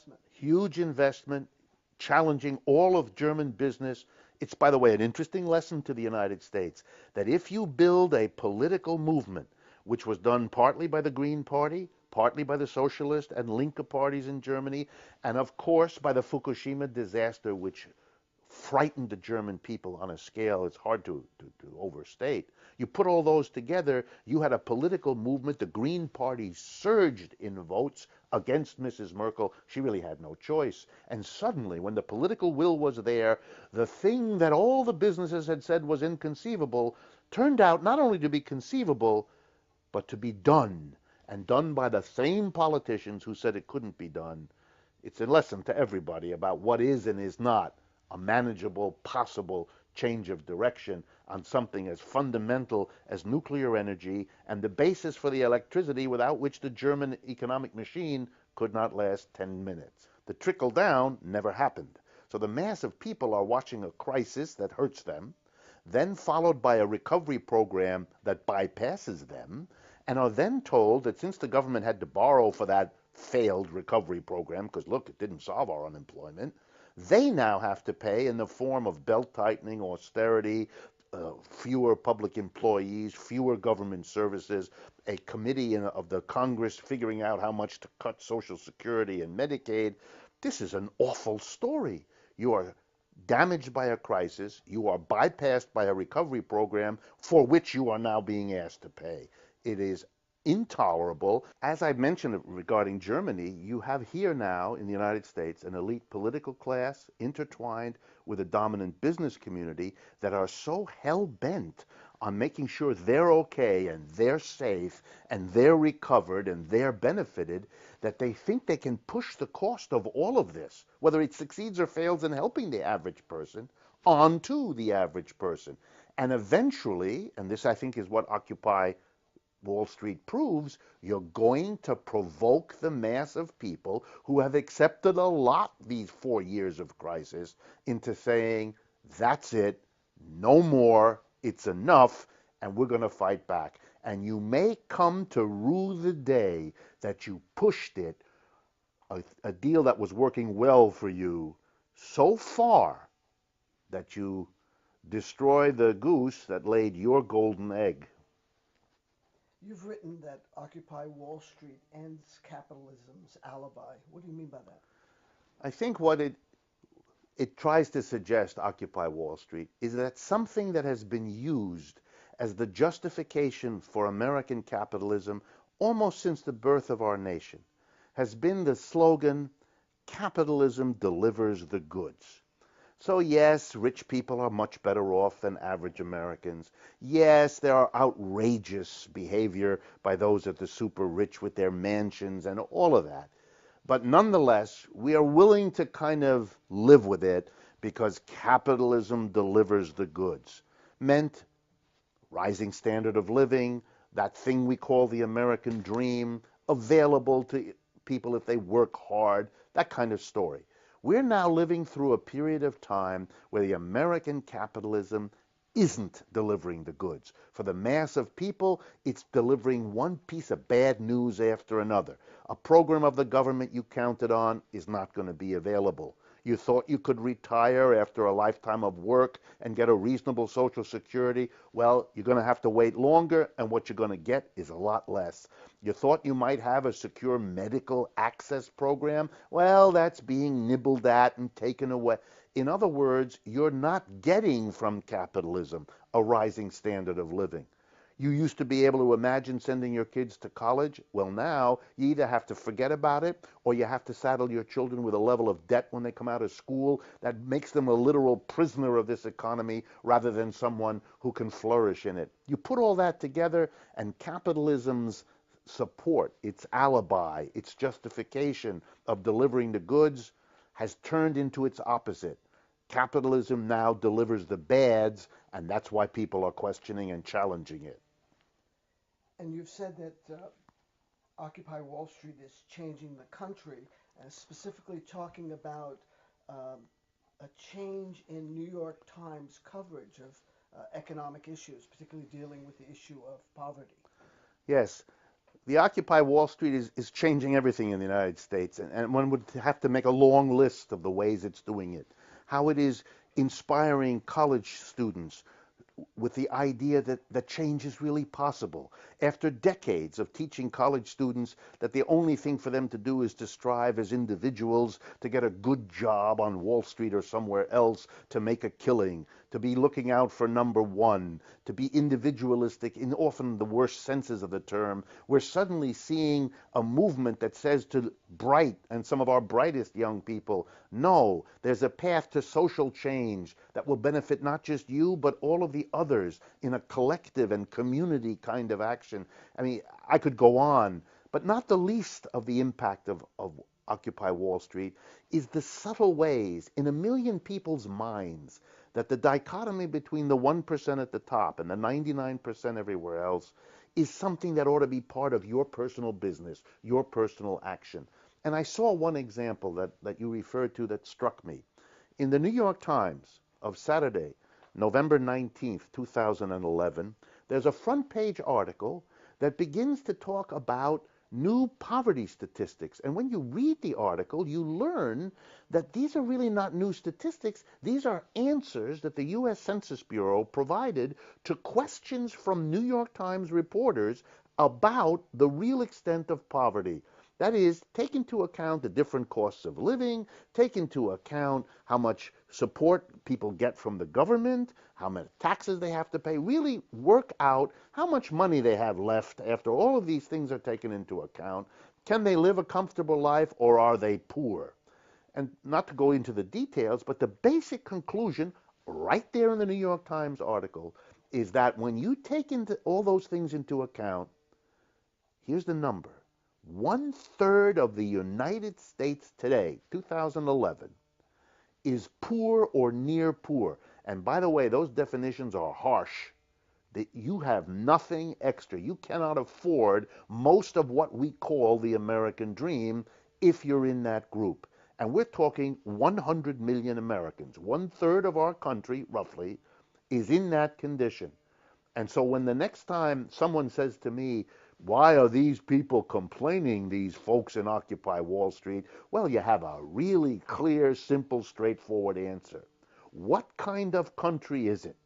investment. Huge investment, challenging all of German business. It's, by the way, an interesting lesson to the United States that if you build a political movement, which was done partly by the Green Party, partly by the Socialist and Linke parties in Germany, and of course by the Fukushima disaster, which frightened the German people on a scale it's hard to overstate. You put all those together, you had a political movement. The Green Party surged in votes against Mrs. Merkel. She really had no choice. And suddenly, when the political will was there, the thing that all the businesses had said was inconceivable turned out not only to be conceivable, but to be done, and done by the same politicians who said it couldn't be done. It's a lesson to everybody about what is and is not a manageable, possible change of direction on something as fundamental as nuclear energy and the basis for the electricity without which the German economic machine could not last 10 minutes. The trickle down never happened. So the mass of people are watching a crisis that hurts them, then followed by a recovery program that bypasses them, and are then told that since the government had to borrow for that failed recovery program, because look, it didn't solve our unemployment, they now have to pay in the form of belt tightening, austerity, fewer public employees, fewer government services, a committee of the Congress figuring out how much to cut Social Security and Medicaid. This is an awful story. You are damaged by a crisis. You are bypassed by a recovery program for which you are now being asked to pay. It is intolerable. As I mentioned regarding Germany, you have here now in the United States an elite political class intertwined with a dominant business community that are so hell-bent on making sure they're okay and they're safe and they're recovered and they're benefited that they think they can push the cost of all of this, whether it succeeds or fails in helping the average person, onto the average person. And eventually, and this I think is what Occupy Wall Street proves, you're going to provoke the mass of people who have accepted a lot these 4 years of crisis into saying, that's it, no more, it's enough, and we're going to fight back. And you may come to rue the day that you pushed it, a deal that was working well for you, so far that you destroy the goose that laid your golden egg. You've written that Occupy Wall Street ends capitalism's alibi. What do you mean by that? I think what it tries to suggest, Occupy Wall Street, is that something that has been used as the justification for American capitalism almost since the birth of our nation has been the slogan, capitalism delivers the goods. So yes, rich people are much better off than average Americans. Yes, there are outrageous behavior by those at the super rich with their mansions and all of that. But nonetheless, we are willing to kind of live with it because capitalism delivers the goods. Meant rising standard of living, that thing we call the American dream, available to people if they work hard, that kind of story. We're now living through a period of time where the American capitalism isn't delivering the goods. For the mass of people, it's delivering one piece of bad news after another. A program of the government you counted on is not going to be available. You thought you could retire after a lifetime of work and get a reasonable Social Security. Well, you're going to have to wait longer, and what you're going to get is a lot less. You thought you might have a secure medical access program. Well, that's being nibbled at and taken away. In other words, you're not getting from capitalism a rising standard of living. You used to be able to imagine sending your kids to college. Well, now you either have to forget about it or you have to saddle your children with a level of debt when they come out of school that makes them a literal prisoner of this economy rather than someone who can flourish in it. You put all that together, and capitalism's support, its alibi, its justification of delivering the goods has turned into its opposite. Capitalism now delivers the bads, and that's why people are questioning and challenging it. And you've said that Occupy Wall Street is changing the country, specifically talking about um, a change in New York Times coverage of economic issues, particularly dealing with the issue of poverty. Yes, the Occupy Wall Street is changing everything in the United States, and one would have to make a long list of the ways it's doing it. How it is inspiring college students with the idea that change is really possible. After decades of teaching college students that the only thing for them to do is to strive as individuals to get a good job on Wall Street or somewhere else, to make a killing, to be looking out for number one, to be individualistic in often the worst senses of the term, we're suddenly seeing a movement that says to bright and some of our brightest young people, no, there's a path to social change that will benefit not just you, but all of the others in a collective and community kind of action. I mean, I could go on, but not the least of the impact of Occupy Wall Street is the subtle ways in a million people's minds that the dichotomy between the 1% at the top and the 99% everywhere else is something that ought to be part of your personal business, your personal action. And I saw one example that you referred to that struck me. In the New York Times of Saturday, November 19th, 2011, there's a front page article that begins to talk about new poverty statistics. And when you read the article, you learn that these are really not new statistics. These are answers that the U.S. Census Bureau provided to questions from New York Times reporters about the real extent of poverty. That is, take into account the different costs of living, take into account how much support people get from the government, how much taxes they have to pay, really work out how much money they have left after all of these things are taken into account. Can they live a comfortable life, or are they poor? And not to go into the details, but the basic conclusion right there in the New York Times article is that when you take into all those things into account, here's the number. 1/3 of the United States today, 2011, is poor or near poor. And by the way, those definitions are harsh. That you have nothing extra. You cannot afford most of what we call the American dream if you're in that group. And we're talking 100 million Americans. 1/3 of our country, roughly, is in that condition. And so when the next time someone says to me, why are these people complaining, these folks in Occupy Wall Street? Well, you have a really clear, simple, straightforward answer. What kind of country is it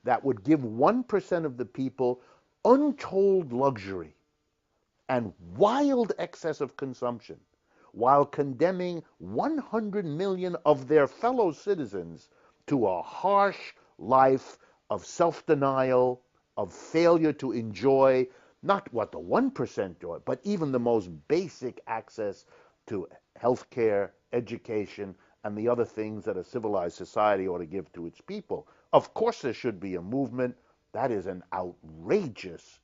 that would give 1% of the people untold luxury and wild excess of consumption while condemning 100 million of their fellow citizens to a harsh life of self-denial, of failure to enjoy not what the 1% do, but even the most basic access to health care, education, and the other things that a civilized society ought to give to its people. Of course, there should be a movement. That is an outrageous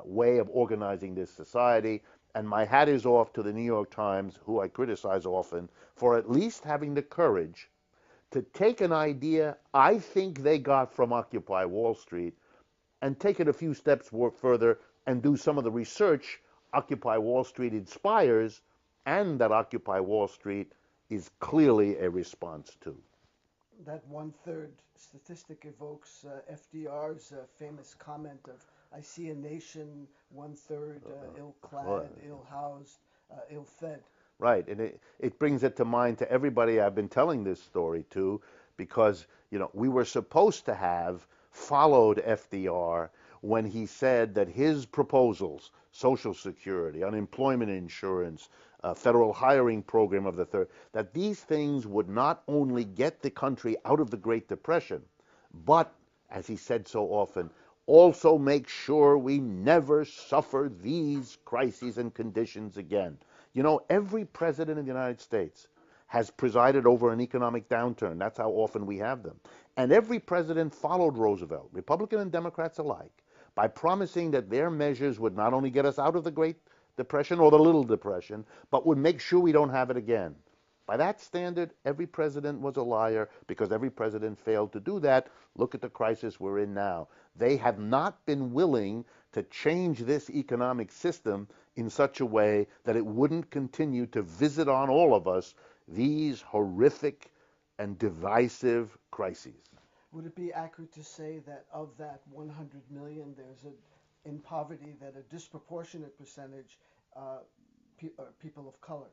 way of organizing this society. And my hat is off to the New York Times, who I criticize often, for at least having the courage to take an idea I think they got from Occupy Wall Street and take it a few steps further and do some of the research Occupy Wall Street inspires and that Occupy Wall Street is clearly a response to. That 1/3 statistic evokes FDR's famous comment of, I see a nation 1/3 ill-clad, ill-housed, ill-fed. Right, and it brings it to mind to everybody I've been telling this story to, because we were supposed to have followed FDR when he said that his proposals, Social Security, unemployment insurance, federal hiring program of the third, that these things would not only get the country out of the Great Depression, but, as he said so often, also make sure we never suffer these crises and conditions again. Every president in the United States has presided over an economic downturn. That's how often we have them. And every president followed Roosevelt, Republican and Democrats alike, by promising that their measures would not only get us out of the Great Depression or the Little Depression, but would make sure we don't have it again. By that standard, every president was a liar because every president failed to do that. Look at the crisis we're in now. They have not been willing to change this economic system in such a way that it wouldn't continue to visit on all of us these horrific and divisive crises. Would it be accurate to say that of that 100 million, there's in poverty that a disproportionate percentage are people of color.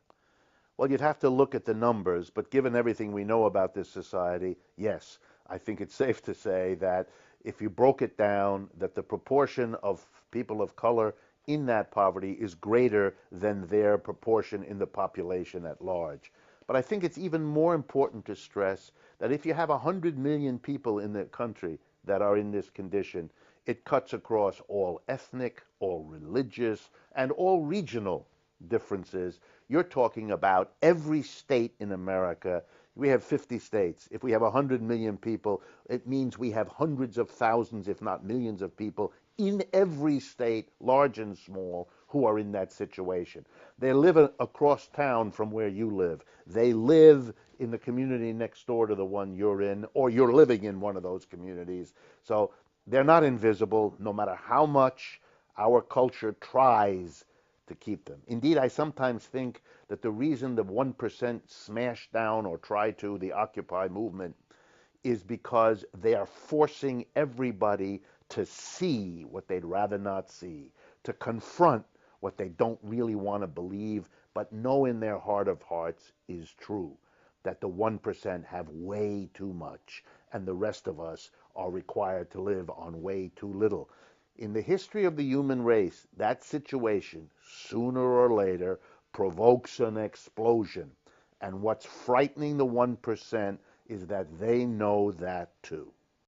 Well, you'd have to look at the numbers, but given everything we know about this society, yes, I think it's safe to say that if you broke it down, that the proportion of people of color in that poverty is greater than their proportion in the population at large. But I think it's even more important to stress that if you have 100 million people in the country that are in this condition, it cuts across all ethnic, all religious, and all regional differences. You're talking about every state in America. We have 50 states. If we have 100 million people, it means we have hundreds of thousands, if not millions of people in every state, large and small, who are in that situation. They live across town from where you live. They live in the community next door to the one you're in, or you're living in one of those communities. So they're not invisible, no matter how much our culture tries to keep them. Indeed, I sometimes think that the reason the 1% smashed down or tried to the Occupy movement is because they are forcing everybody to see what they'd rather not see, to confront what they don't really want to believe, but know in their heart of hearts is true, that the 1% have way too much, and the rest of us are required to live on way too little. In the history of the human race, that situation, sooner or later, provokes an explosion. And what's frightening the 1% is that they know that too.